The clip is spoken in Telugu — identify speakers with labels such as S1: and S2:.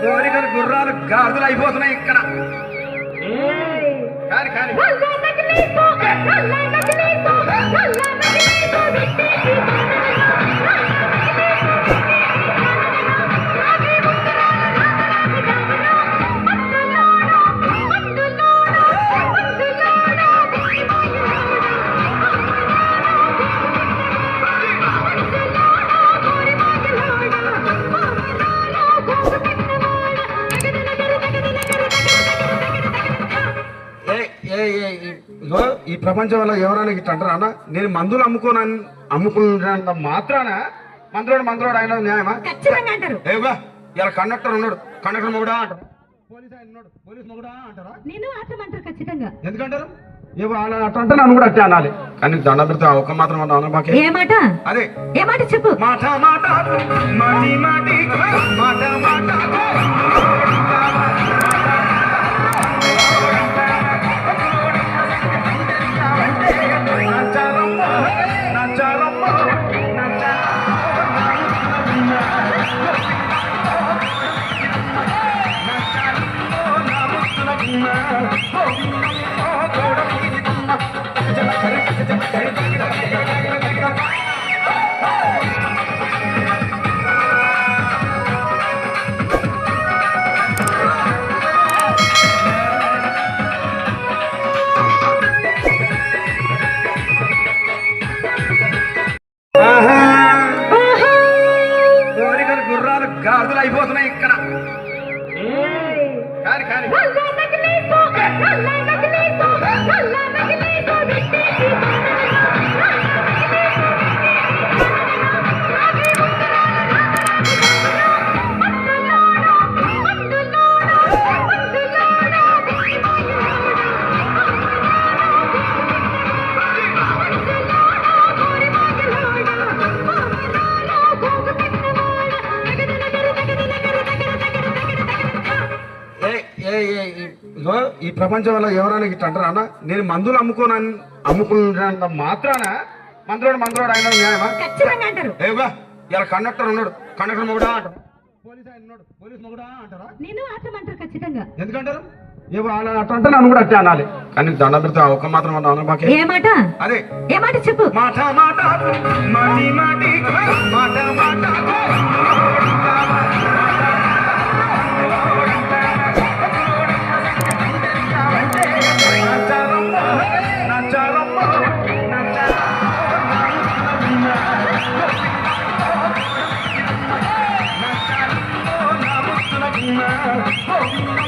S1: కోరికలు గుర్రాలు గాజులు అయిపోతున్నాయి ఇక్కడ. కానీ కానీ ఇగో ఈ ప్రపంచంలో ఎవరైనా ఇట్లా అంటారా అన్న? నేను మందులు అమ్ముకున్నంత మాత్రాన మందులోడు ఆయన న్యాయమా? ఏవా ఇలా కండక్టర్ ఉన్నాడు, కండక్టర్ మొగుడా అంటారు. పోలీస్ ఆయన ఉన్నాడు, పోలీస్ మొగుడా అంటారా?
S2: ఖచ్చితంగా
S1: ఎందుకంటారు? ఏవో అలా అట్లా అంటే నన్ను కూడా అట్టే అనాలి. కానీ దండ పెడితే ఒక్క మాత్రం అన్న మాకే
S2: ఏ మాట?
S1: అదే
S2: ఏ మాట చెప్పు.
S1: మాట మాట మాటి మాటి మాట మాట కోరికలు గుర్రాలు గాజులు అయిపోతున్నాయి ఇక్కడ. కానీ కానీ ఇగో ఈ ప్రపంచంలో ఎవరైనా ఇట్లా అంటారా అన్న? నేను మందులు అమ్ముకున్నంత మాత్రాన మందులోడు ఆయన న్యాయమా? ఏవా ఇలా కండక్టర్ ఉన్నాడు, కండక్టర్ మొగుడా అంటారు. పోలీస్ ఆయన ఉన్నాడు, పోలీస్ మొగుడా అంటారా?
S2: ఖచ్చితంగా
S1: ఎందుకంటారు? ఏవో అలా అట్లా అంటే నన్ను కూడా అట్టే అనాలి. కానీ దండ పెడితే ఒక్క మాత్రం అన్న మాకే
S2: ఏ మాట?
S1: అదే
S2: ఏ మాట చెప్పు.
S1: మాట మాట మాటి మాటి మాట మాట Oh,